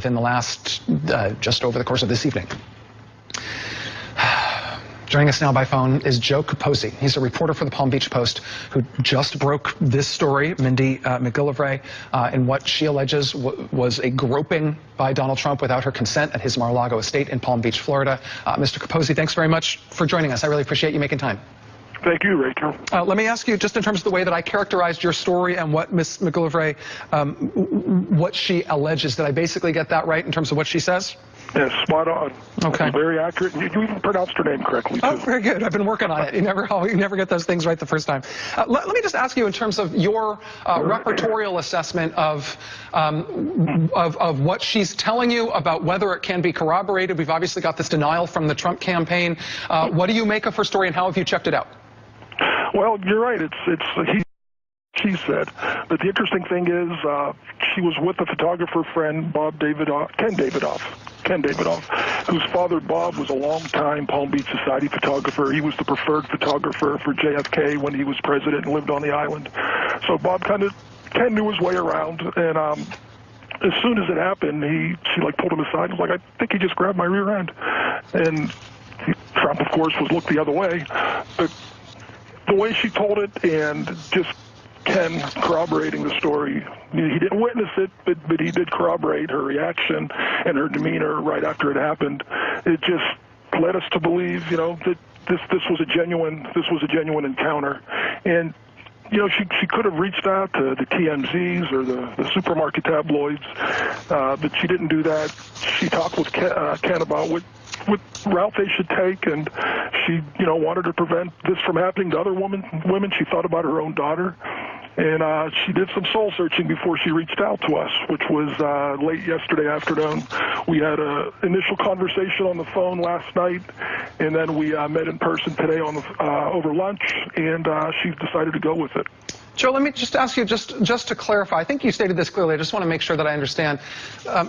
in the last, just over the course of this evening. Joining us now by phone is Joe Capozzi. He's a reporter for the Palm Beach Post who just broke this story, Mindy McGillivray, in what she alleges was a groping by Donald Trump without her consent at his Mar-a-Lago estate in Palm Beach, Florida. Mr. Capozzi, thanks very much for joining us. I really appreciate you making time. Thank you, Rachel. Let me ask you, just in terms of the way that I characterized your story and what Ms. McGillivray, what she alleges, did I basically get that right in terms of what she says? Yes, spot on. Okay. Very accurate. You even pronounced her name correctly, too. Oh, very good. I've been working on it. You never get those things right the first time. Let me just ask you, in terms of your repertorial assessment of what she's telling you about whether it can be corroborated. We've obviously got this denial from the Trump campaign. What do you make of her story, and how have you checked it out? Well, you're right. She said. But the interesting thing is, she was with a photographer friend, Ken Davidoff, whose father, Bob, was a long-time Palm Beach Society photographer. He was the preferred photographer for JFK when he was president and lived on the island. So Ken knew his way around, and as soon as it happened, she pulled him aside and was like, I think he just grabbed my rear end. And Trump, of course, looked the other way. But the way she told it, and just Ken corroborating the story, he didn't witness it, but he did corroborate her reaction and her demeanor right after it happened. It just led us to believe, that this was a genuine encounter. And she could have reached out to the TMZs or the supermarket tabloids, but she didn't do that. She talked with Ken about what route they should take, and she, wanted to prevent this from happening to other women. She thought about her own daughter, and she did some soul searching before she reached out to us, which was late yesterday afternoon. We had an initial conversation on the phone last night, and then we met in person today over lunch, and she decided to go with it. Joe, let me just ask you, just to clarify, I think you stated this clearly. I just want to make sure that I understand.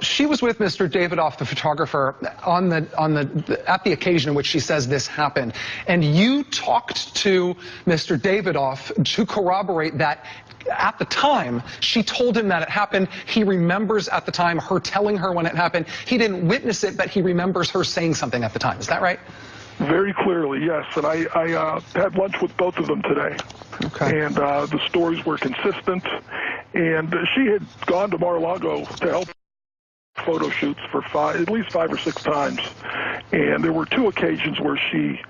She was with Mr. Davidoff, the photographer, at the occasion in which she says this happened. And you talked to Mr. Davidoff to corroborate that at the time she told him that it happened. He remembers at the time her telling her when it happened. He didn't witness it, but he remembers her saying something at the time. Is that right? Very clearly, yes. And I had lunch with both of them today. Okay. And the stories were consistent. And she had gone to Mar-a-Lago to help photo shoots for at least 5 or 6 times. And there were 2 occasions where she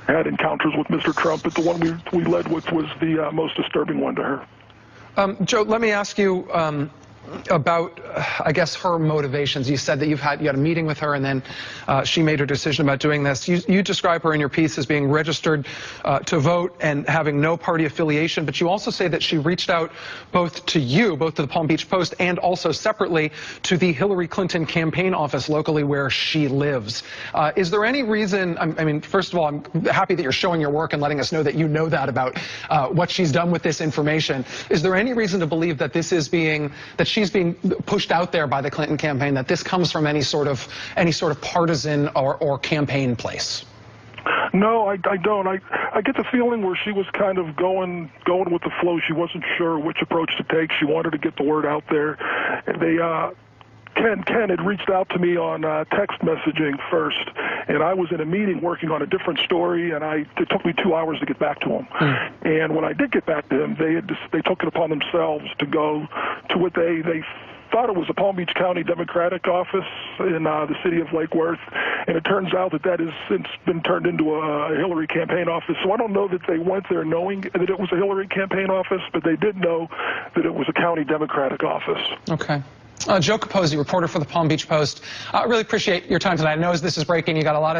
had encounters with Mr. Trump, but the one we led with was the most disturbing one to her. Joe, let me ask you about, I guess, her motivations. You said that you had a meeting with her, and then she made her decision about doing this. You describe her in your piece as being registered to vote and having no party affiliation, but you also say that she reached out both to the Palm Beach Post, and also separately to the Hillary Clinton campaign office locally where she lives. Is there any reason, I mean, first of all, I'm happy that you're showing your work and letting us know that you know that about what she's done with this information. Is there any reason to believe that she's being pushed out there by the Clinton campaign, that this comes from any sort of partisan or campaign place? No, I don't. I get the feeling where she was kind of going with the flow. She wasn't sure which approach to take. She wanted to get the word out there. Ken had reached out to me on text messaging first, and I was in a meeting working on a different story, and it took me 2 hours to get back to him. And when I did get back to him, they took it upon themselves to go to what they thought it was a Palm Beach County Democratic office in the city of Lake Worth, and it turns out that has since been turned into a Hillary campaign office. So I don't know that they went there knowing that it was a Hillary campaign office, but they did know that it was a county Democratic office. Okay. Joe Capozzi, reporter for the Palm Beach Post. I really appreciate your time tonight. I know as this is breaking, you got a lot of